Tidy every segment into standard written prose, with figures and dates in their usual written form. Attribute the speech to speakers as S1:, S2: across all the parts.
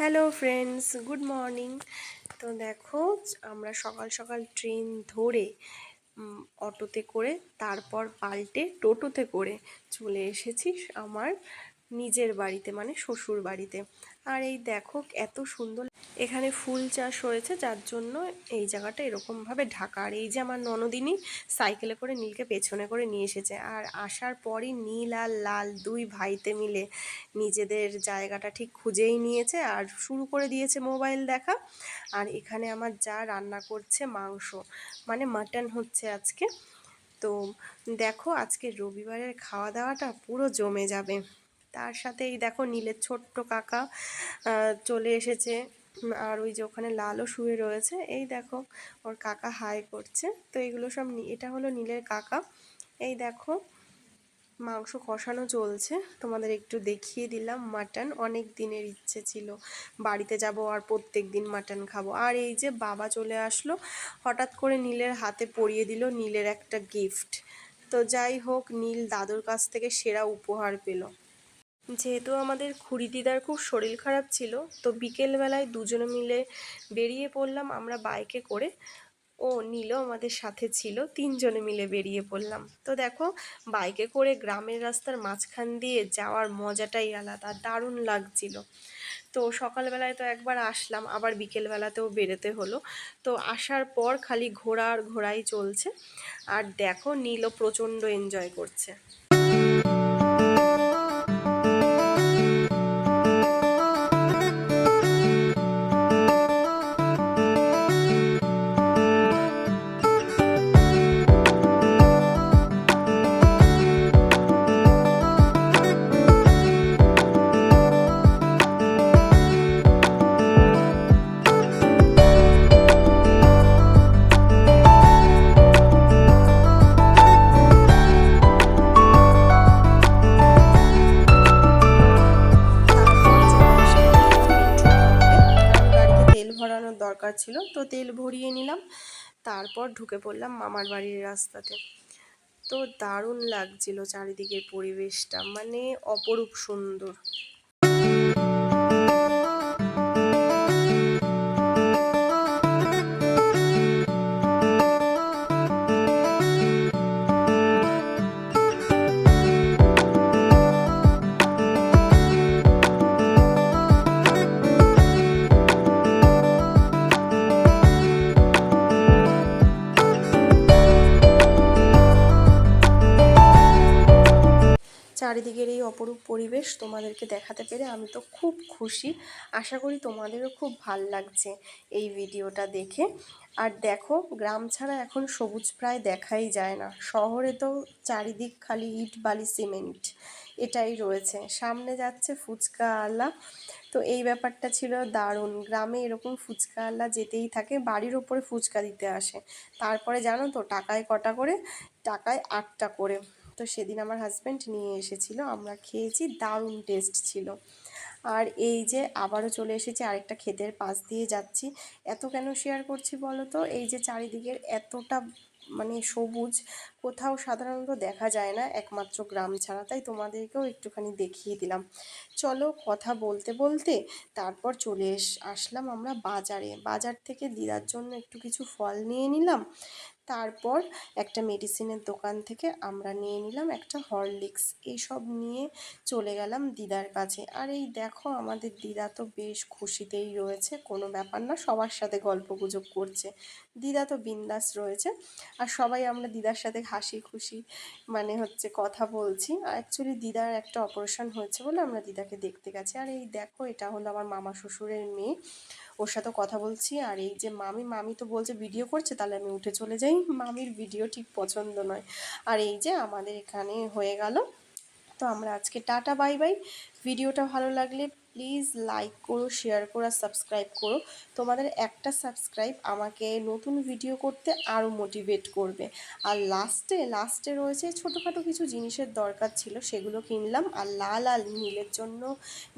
S1: Hello friends, good morning. তো দেখো, আমরা সকাল সকাল ট্রেন ধরে অটোতে করে তারপর পাল্টে টোটোতে করে চলে এসেছি আমার নিজের বাড়িতে, মানে শ্বশুর বাড়িতে। আর এই দেখো এত সুন্দর এখানে ফুল চাষ হয়েছে, যার জন্য এই জায়গাটা এরকমভাবে ঢাকা। আর এই যে আমার ননদিনী সাইকেলে করে নীলকে পেছনে করে নিয়ে এসেছে, আর আসার পরই নীল আর লাল দুই ভাইতে মিলে নিজেদের জায়গাটা ঠিক খুঁজেই নিয়েছে আর শুরু করে দিয়েছে মোবাইল দেখা। আর এখানে আমার যা রান্না করছে মাংস, মানে মাটন হচ্ছে আজকে। তো দেখো আজকে রবিবারের খাওয়া দাওয়াটা পুরো জমে যাবে। তার সাথে এই দেখো নীলের ছোট্ট কাকা চলে এসেছে। আর ওই যে ওখানে লালও শুয়ে রয়েছে, এই দেখো ওর কাকা হাই করছে। তো এগুলো সব এটা হলো নীলের কাকা। এই দেখো মাংস কষানো চলছে, তোমাদের একটু দেখিয়ে দিলাম। মাটন অনেক দিনের ইচ্ছে ছিল, বাড়িতে যাব আর প্রত্যেক দিন মাটন খাবো। আর এই যে বাবা চলে আসলো, হঠাৎ করে নীলের হাতে পরিয়ে দিল নীলের একটা গিফট। তো যাই হোক, নীল দাদুর কাছ থেকে সেরা উপহার পেল। যেহেতু আমাদের খুড়ি দিদার খুব শরীর খারাপ ছিল, তো বিকেলবেলায় দুজনে মিলে বেরিয়ে পড়লাম আমরা বাইকে করে। ও নীলও আমাদের সাথে ছিল, তিনজনে মিলে বেরিয়ে পড়লাম। তো দেখো বাইকে করে গ্রামের রাস্তার মাঝখান দিয়ে যাওয়ার মজাটাই আলাদা, দারুণ লাগছিল। তো সকালবেলায় তো একবার আসলাম, আবার বিকেলবেলাতেও বেরোতে হলো। তো আসার পর খালি ঘোরা আর ঘোরাই চলছে। আর দেখো নীলও প্রচণ্ড এনজয় করছে। ভরানোর দরকার ছিল, তো তেল ভরিয়ে নিলাম। তারপর ঢুকে পড়লাম মামার বাড়ির রাস্তাতে। তো দারুণ লাগছিল চারিদিকের পরিবেশটা, মানে অপরূপ সুন্দর। চারিদিকের এই অপরূপ পরিবেশ তোমাদেরকে দেখাতে পেরে আমি তো খুব খুশি। আশা করি তোমাদেরও খুব ভাল লাগছে এই ভিডিওটা দেখে। আর দেখো গ্রাম ছাড়া এখন সবুজ প্রায় দেখাই যায় না। শহরে তো চারিদিক খালি ইট বালি সিমেন্ট, এটাই রয়েছে। সামনে যাচ্ছে ফুচকা আলা, তো এই ব্যাপারটা ছিল দারুণ। গ্রামে এরকম ফুচকা আলা যেতেই থাকে, বাড়ির ওপরে ফুচকা দিতে আসে। তারপরে জানো তো টাকায় কটা করে, টাকায় 8টা করে। তো সেদিন আমার হাজব্যান্ড নিয়ে এসেছিল, আমরা খেয়েছি, দারুণ টেস্ট ছিল। আর এই যে আবারও চলে এসেছি আরেকটা ক্ষেতের পাশ দিয়ে যাচ্ছি। এত কেন শেয়ার করছি বলো তো, এই যে চারিদিকের এতটা মানে সবুজ, কোথাও সাধারণত দেখা যায় না, একমাত্র গ্রাম ছাড়া। তাই তোমাদেরকেও একটুখানি দেখিয়ে দিলাম। চলো কথা বলতে বলতে তারপর চলে আসলাম আমরা বাজারে। বাজার থেকে দিদার জন্য একটু কিছু ফল নিয়ে নিলাম। তারপর একটা মেডিসিনের দোকান থেকে আমরা নিয়ে নিলাম একটা হরলিক্স। এইসব নিয়ে চলে গেলাম দিদার কাছে। আর এই দেখো আমাদের দিদা তো বেশ খুশিতেই রয়েছে, কোনো ব্যাপার না, সবার সাথে গল্প গুজব করছে। দিদা তো বিন্দাস রয়েছে। আর সবাই আমরা দিদার সাথে হাসি খুশি মানে হচ্ছে কথা বলছি। আর অ্যাকচুয়ালি দিদার একটা অপারেশন হয়েছে বলে আমরা দিদাকে দেখতে গেছি। আর এই দেখো এটা হলো আমার মামা শ্বশুরের মেয়ে, ওর সাথে কথা বলছি। আর এই যে মামি তো বলছে ভিডিও করছে, তাহলে আমি উঠে চলে যাই, মামির ভিডিও ঠিক পছন্দ নয়। আর এই যে আমাদের এখানে হয়ে গেল। তো আমরা আজকে টাটা বাই বাই। ভিডিওটা ভালো লাগলে প্লিজ লাইক করো, শেয়ার করো আর সাবস্ক্রাইব করো। তোমাদের একটা সাবস্ক্রাইব আমাকে নতুন ভিডিও করতে আরও মোটিভেট করবে। আর লাস্টে রয়েছে ছোটোখাটো কিছু জিনিসের দরকার ছিল, সেগুলো কিনলাম। আর লাল আর নীলের জন্য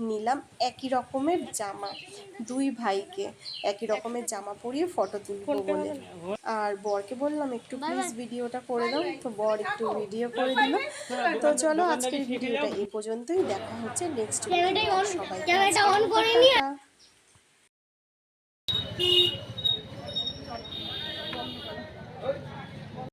S1: নিলাম একই রকমের জামা, দুই ভাইকে একই রকমের জামা পরিয়ে ফটো তুলবো বলে। আর বরকে বললাম একটু প্লিজ ভিডিওটা করে দাও, তো বর একটু ভিডিও করে দিল। তো চলো আজকের ভিডিওটা এই পর্যন্তই, দেখা হচ্ছে নেক্সট ভিডিও। সবাইকে